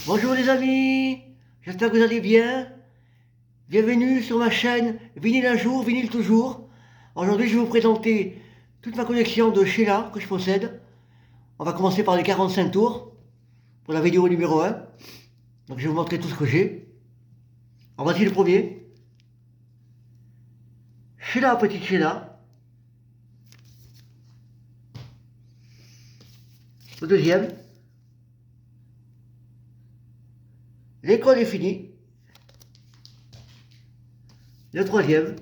Bonjour les amis, j'espère que vous allez bien. Bienvenue sur ma chaîne Vinyle un jour, vinyle toujours. Aujourd'hui je vais vous présenter toute ma collection de Sheila que je possède. On va commencer par les 45 tours pour la vidéo numéro 1. Donc je vais vous montrer tout ce que j'ai. Alors voici le premier. Sheila, petite Sheila. Le deuxième. L'école est finie. Le troisième.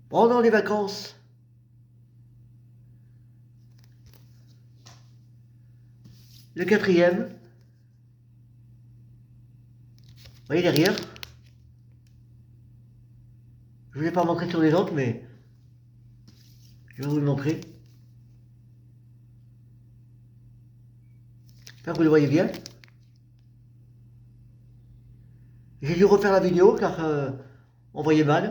Pendant les vacances. Le quatrième. Vous voyez derrière. Je ne vous ai pas montré sur les autres, mais je vais vous le montrer. J'espère que vous le voyez bien. J'ai dû refaire la vidéo car on voyait mal.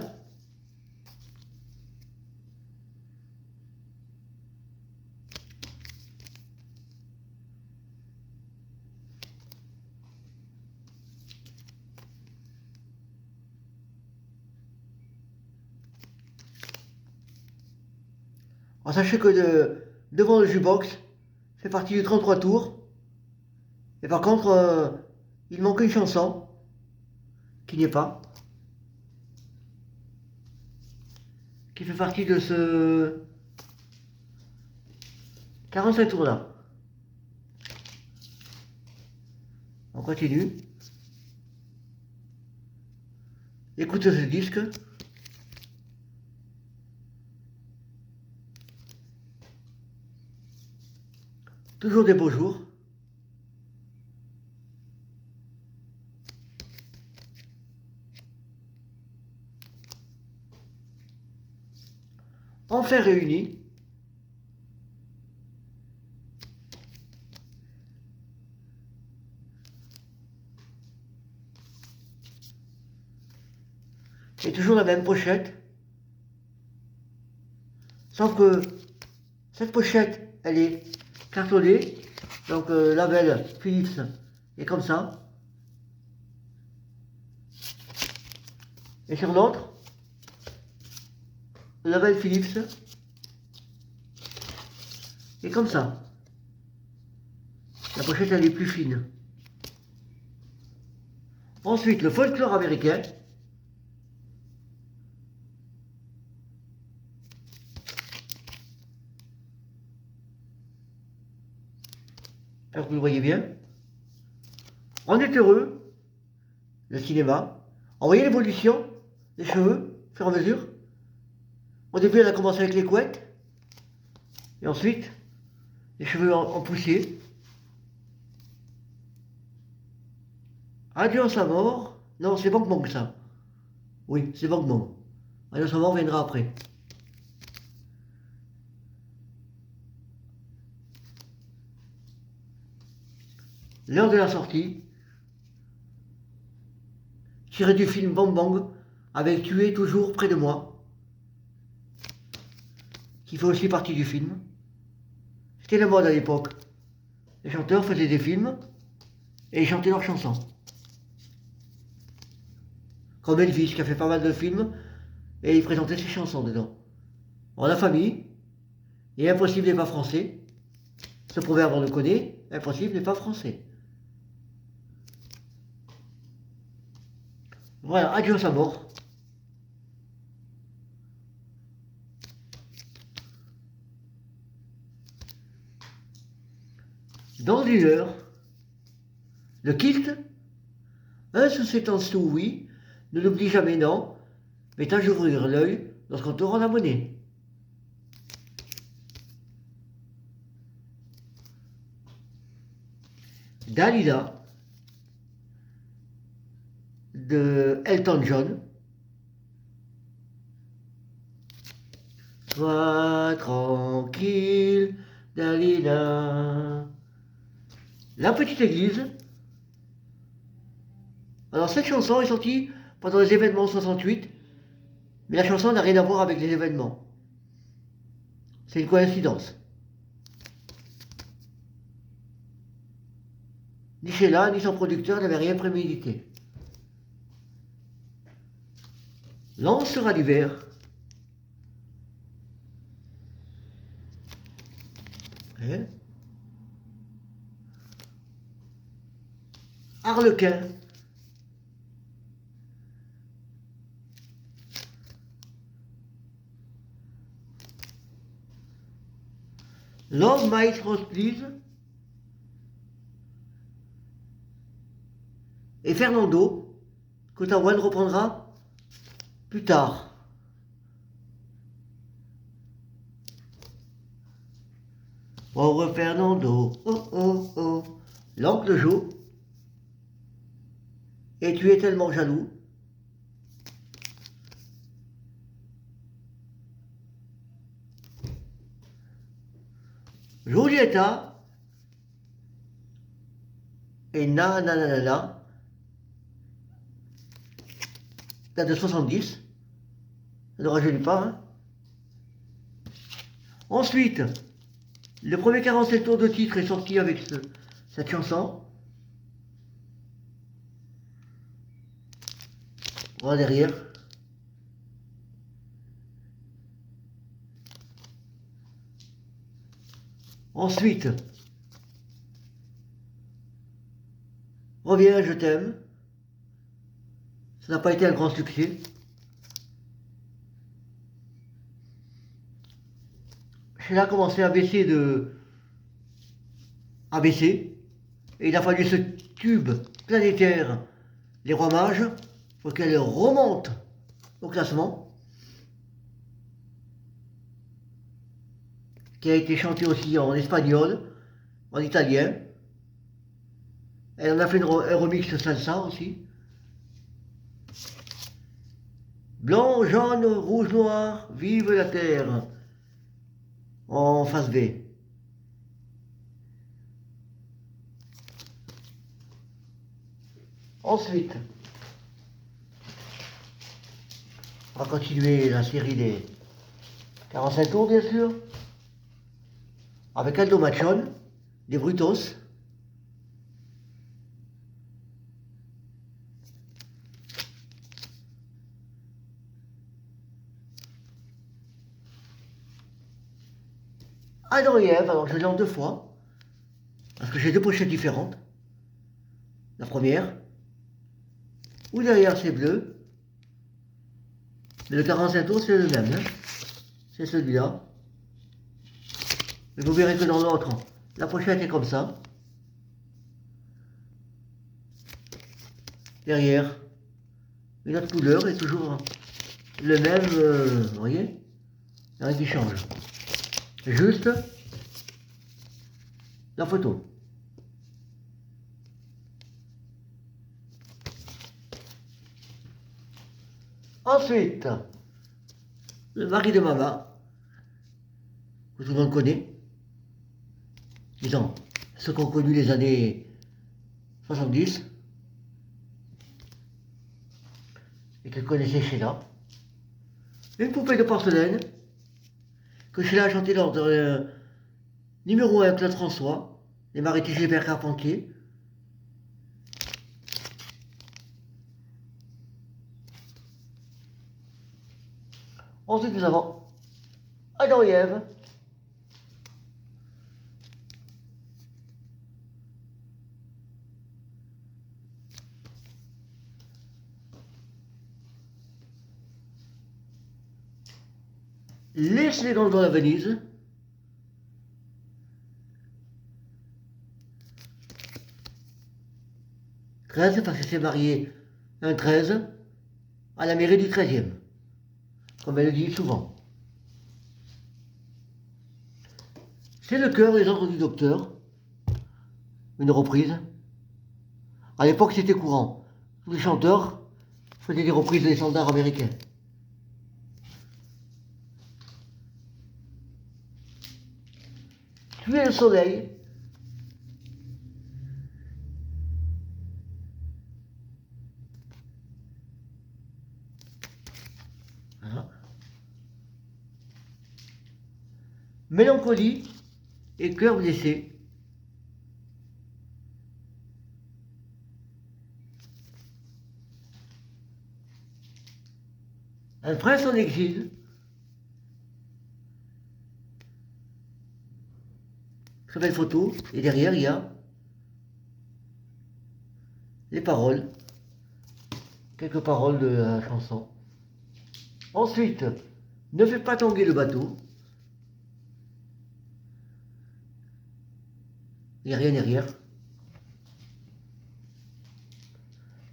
Alors sachez que devant le jukebox fait partie du 33 tours. Et par contre, il manque une chanson qui n'y est pas. Qui fait partie de ce 45 tours là. On continue. Écoutez ce disque. Toujours des beaux jours. Enfin réunis. Et toujours la même pochette. Sauf que cette pochette, elle est cartonnée. Donc label Philips est comme ça. Et sur l'autre, le label Philips est comme ça. La pochette elle est plus fine. Ensuite, le folklore américain. Alors que vous le voyez bien. On est heureux. Le cinéma. On voyait l'évolution des cheveux, au fur et à mesure. Au début, elle a commencé avec les couettes. Et ensuite, les cheveux en poussier. Adieu à sa mort. Non, c'est Bang Bang ça. Oui, c'est Bang Bang. Adieu à sa mort viendra après. L'heure de la sortie. Tiré du film Bang Bang avec Tu es toujours près de moi. Qui fait aussi partie du film. C'était la mode à l'époque. Les chanteurs faisaient des films et ils chantaient leurs chansons. Comme Elvis qui a fait pas mal de films et il présentait ses chansons dedans. En la famille, et impossible n'est pas français. Ce proverbe on le connaît, impossible n'est pas français. Voilà, adieu à sa mort. Dans une heure, le kilt, un sous cet en dessous, oui, ne l'oublie jamais, non, mais tâche d'ouvrir l'œil lorsqu'on te rend la monnaie. Dalida, de Elton John. Sois tranquille, Dalida. La petite église. Alors cette chanson est sortie pendant les événements 68, mais la chanson n'a rien à voir avec les événements. C'est une coïncidence. Ni Sheila, ni son producteur n'avaient rien prémédité. Lance sera l'hiver. Hein? Harlequin. Love Might Rose Please. Et Fernando, que Tawan reprendra plus tard. Pauvre Fernando, oh oh oh, l'oncle Joe, et tu es tellement jaloux. Julieta et Na Na Na Na Na, date de 70, ça ne rajeunit pas. Hein. Ensuite, le premier 47 tours de titre est sorti avec cette chanson. Voilà derrière. Ensuite, Reviens, je t'aime. Ça n'a pas été un grand succès. Sheila a commencé à baisser et il a fallu ce tube planétaire, Les Rois Mages, pour qu'elle remonte au classement, qui a été chanté aussi en espagnol, en italien. Elle en a fait un remix de salsa aussi. Blanc, jaune, rouge, noir, vive la terre, en face B. Ensuite, on va continuer la série des 45 tours, bien sûr, avec Aldo Machon, des Brutos. Adam et Ève, alors je l'ai en deux fois, parce que j'ai deux pochettes différentes. La première, où derrière c'est bleu, mais le 45 tours c'est le même, hein. C'est celui-là. Mais vous verrez que dans l'autre, la pochette est comme ça. Derrière, une autre couleur est toujours le même, vous voyez, rien qui change. Juste la photo. Ensuite, le mari de Mama, que tout le monde connaît, disons, ceux qui ont connu les années 70 et qui connaissaient Sheila. Une poupée de porcelaine que Sheila a chanté lors de numéro 1 Claude François, les Maritis Gilbert Carpentier. Ensuite, nous avons Adam et Ève. Les dans la Venise. Parce que c'est marié un 13 à la mairie du 13e, comme elle le dit souvent. C'est le chœur Les Ordres du Docteur, une reprise. À l'époque, c'était courant. Tous les chanteurs faisaient des reprises des standards américains. Tu es le soleil. Voilà. Mélancolie et cœur blessé. Un prince en exil. Très belle photo. Et derrière, il y a les paroles. Quelques paroles de la chanson. Ensuite, ne fais pas tanguer le bateau. Il n'y a rien derrière.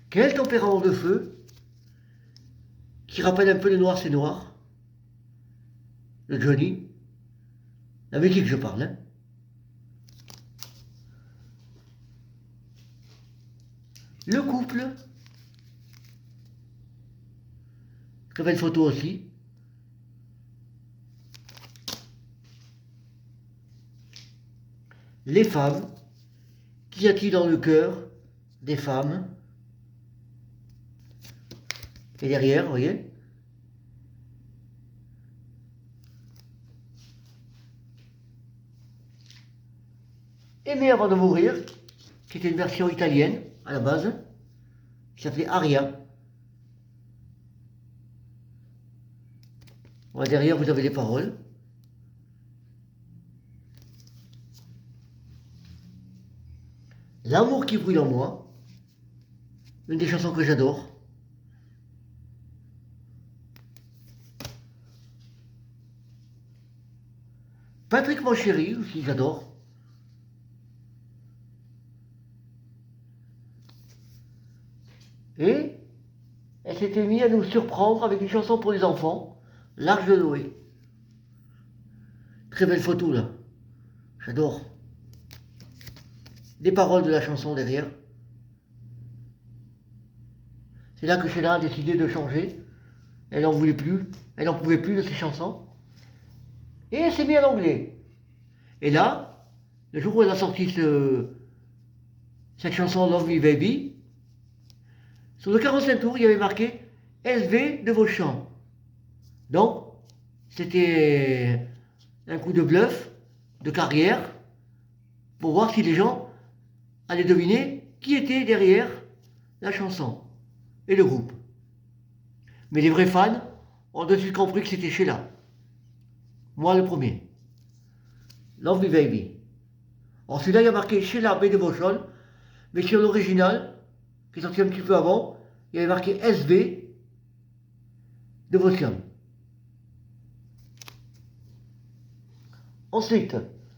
Quel tempérament de feu qui rappelle un peu le noir c'est noir. Le Johnny. La musique je parle. Hein. Le couple. Très belle photo aussi. Les femmes. Qu'y a-t-il dans le cœur des femmes? Et derrière, vous voyez? Aimer avant de mourir, qui était une version italienne à la base, qui s'appelait Aria. Voilà, derrière, vous avez les paroles. L'amour qui brûle en moi, une des chansons que j'adore. Patrick mon chéri, aussi j'adore. Et elle s'était mise à nous surprendre avec une chanson pour les enfants, L'Arche de Noé. Très belle photo là, j'adore. Des paroles de la chanson derrière. C'est là que Sheila a décidé de changer. Elle n'en voulait plus, elle n'en pouvait plus de ses chansons. Et elle s'est mise à l'anglais. Et là, le jour où elle a sorti cette chanson Love Me Baby, sur le 45 tours, il y avait marqué SV de vos chants. Donc, c'était un coup de bluff, de carrière, pour voir si les gens allaient deviner qui était derrière la chanson et le groupe. Mais les vrais fans ont de suite compris que c'était Sheila. Moi le premier. Love Me Baby. Alors celui-là, il y a marqué Sheila B. Devotion, mais sur l'original, qui est sorti un petit peu avant, il y avait marqué SB Devotion. Ensuite,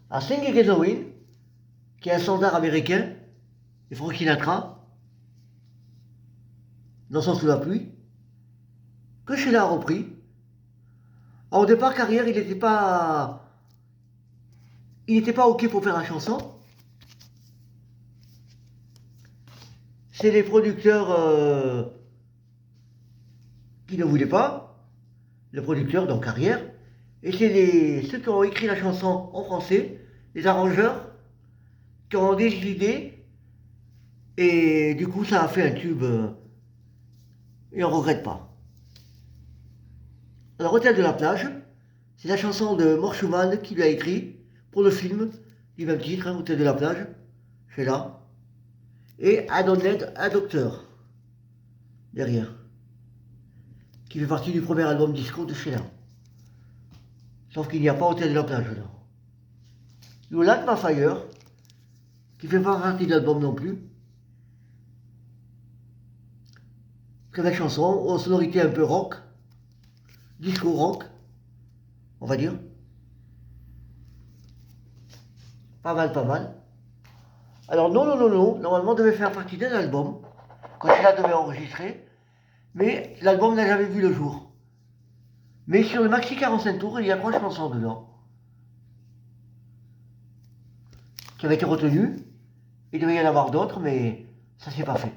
à Sing Against the Wind, qui est un standard américain, de Frank Sinatra, Dansant sous la pluie, que Sheila a repris. Alors, au départ, carrière, il n'était pas OK pour faire la chanson. C'est les producteurs qui ne voulaient pas, le producteur, donc carrière, et c'est ceux qui ont écrit la chanson en français, les arrangeurs, qui ont décidé, et du coup ça a fait un tube, et on ne regrette pas. Alors Hôtel de la plage, c'est la chanson de Mort Schumann qui lui a écrit pour le film du même titre, hein, Hôtel de la plage, c'est là, et I Don't Need a Doctor, derrière, qui fait partie du premier album disco de Sheila. Sauf qu'il n'y a pas Hôtel de la plage dedans. You Light My Fire, qui fait pas partie de l'album non plus. Très belle chanson, aux sonorités un peu rock, disco rock, on va dire. Pas mal, pas mal. Alors non, normalement devait faire partie d'un album, que Sheila devait enregistrer, mais l'album n'a jamais vu le jour. Mais sur le maxi 45 tours, il y a 3 chansons dedans, qui avaient été retenues. Il devait y en avoir d'autres, mais ça s'est pas fait.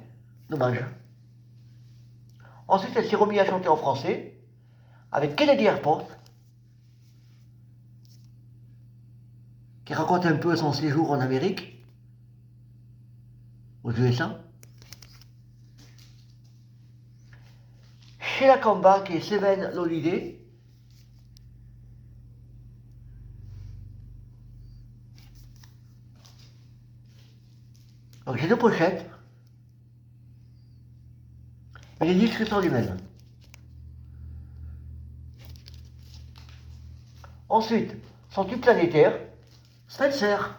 Dommage. Ensuite, elle s'est remise à chanter en français, avec Kennedy Airport, qui raconte un peu son séjour en Amérique, aux USA. Sheila Comeback et Seven Lolliday. Donc j'ai 2 pochettes. Et les disques sont les mêmes. Ensuite, son tube planétaire, Spencer.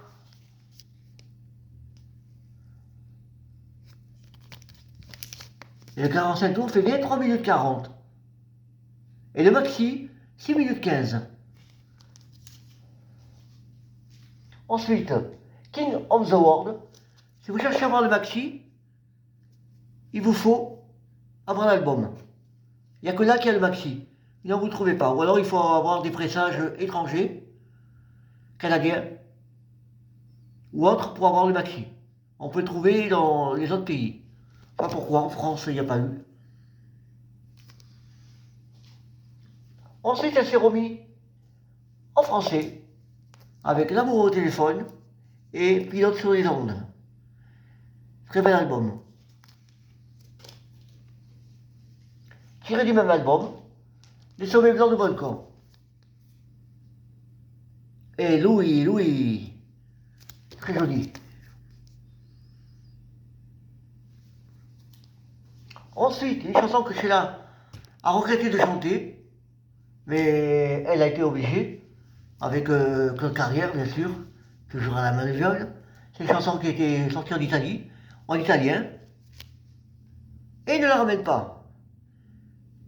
Et le 45 tours fait bien 3 minutes 40. Et le maxi, 6 minutes 15. Ensuite, King of the World. Si vous cherchez à avoir le maxi, il vous faut avoir l'album. Il n'y a que là qu'il y a le maxi. Sinon, vous ne le trouvez pas. Ou alors, il faut avoir des pressages étrangers, canadiens, ou autres pour avoir le maxi. On peut le trouver dans les autres pays. Pas pourquoi, en France, il n'y a pas eu. Ensuite, elle s'est remise en français, avec L'amour au téléphone et Pilote sur les ondes. Très bel album. Tiré du même album, Les sommets blancs de volcan. Et Louis, Louis. Très joli. Ensuite, une chanson que Sheila a regretté de chanter, mais elle a été obligée, avec Claude Carrière, bien sûr, toujours à la main de viol. C'est une chanson qui a été sortie en Italie, en italien, et ne la ramène pas.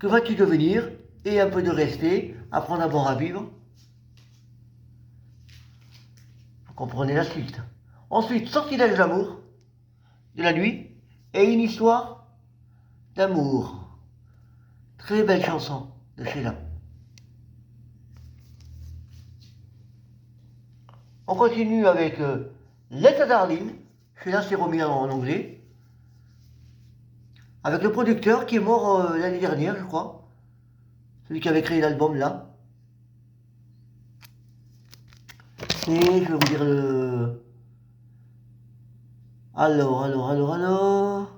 Que vas-tu devenir? Et un peu de respect, apprendre d'abord à vivre. Vous comprenez la suite. Ensuite, Sortilège d'amour, de la nuit, et une histoire d'amour. Très belle chanson de Sheila. On continue avec Let a Darling. Sheila s'est remis en anglais. Avec le producteur qui est mort l'année dernière, je crois. Celui qui avait créé l'album là. Et je vais vous dire le... Alors.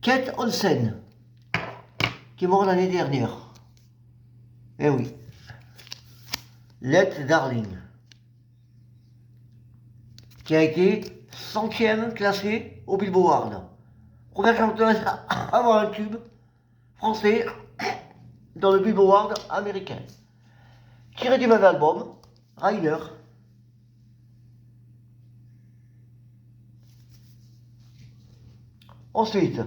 Kate Olsen, qui est mort l'année dernière. Eh oui. Let Darling, qui a été 100e classé au Billboard. Première chanteuse à avoir un tube français dans le Billboard américain. Tiré du même album, Rainer. Ensuite,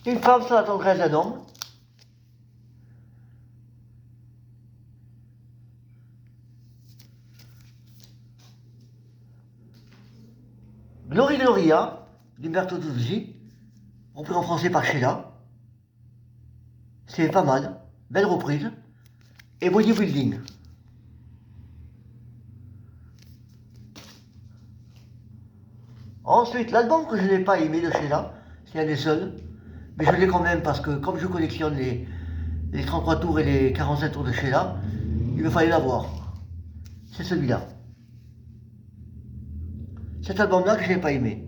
Une femme sans la tendresse d'un homme. Glory Gloria, d'Umberto Tozzi, repris en français par Sheila. C'est pas mal, belle reprise. Et Bodybuilding. Ensuite, l'album que je n'ai pas aimé de Sheila, c'est un des seuls, mais je l'ai quand même parce que comme je collectionne les 33 tours et les 45 tours de Sheila, il me fallait l'avoir. C'est celui-là. Cet album-là que je n'ai pas aimé.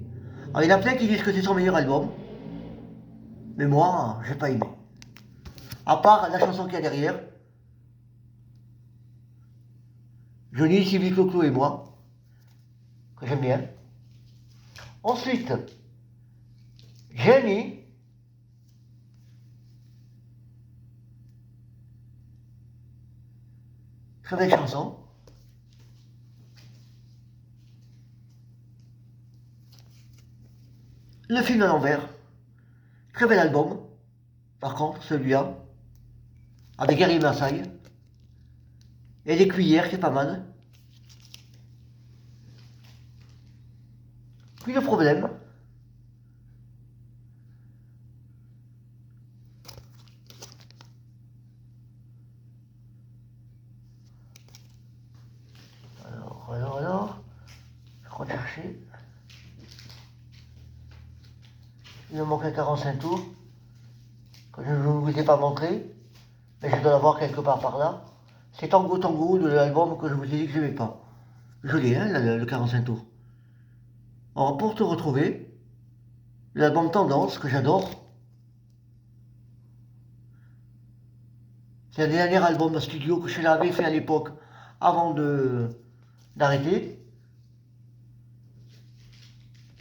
Alors, il y en a plein qui disent que c'est son meilleur album, mais moi, j'ai pas aimé. À part la chanson qu'il y a derrière, Johnny, Sylvie Clo-Clo et moi, que j'aime bien. Ensuite, Jenny, très belle chanson. Le film à l'envers, très bel album. Par contre, celui-là, avec Gary Massaille, et les cuillères, qui est pas mal. Puis le problème, alors, je crois chercher. Il me manque un 45 tours, que je ne vous ai pas montré, mais je dois l'avoir quelque part par là. C'est Tango Tango de l'album que je vous ai dit que je n'aimais pas. Je l'ai, hein, le 45 tours. Alors, pour te retrouver, l'album Tendance, que j'adore, c'est un des derniers albums studio que Sheila avait fait à l'époque, avant d'arrêter.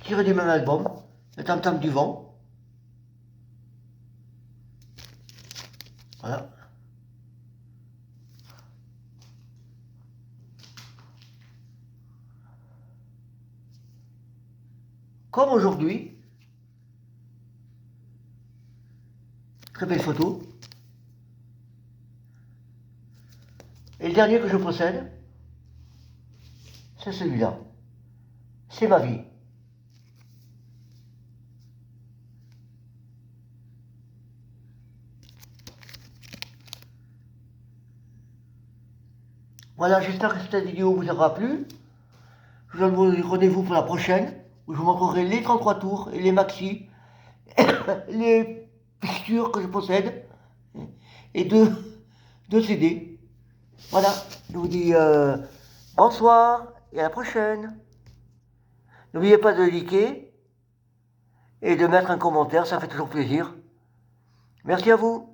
Tiré du même album, Le Tam Tam du Vent. Voilà. Comme aujourd'hui, très belle photo. Et le dernier que je possède, c'est celui-là. C'est ma vie. Voilà, j'espère que cette vidéo vous aura plu. Je vous donne rendez-vous pour la prochaine, où je vous montrerai les 33 tours et les maxi, les pictures que je possède, et deux CD. Voilà, je vous dis bonsoir et à la prochaine. N'oubliez pas de liker et de mettre un commentaire, ça fait toujours plaisir. Merci à vous.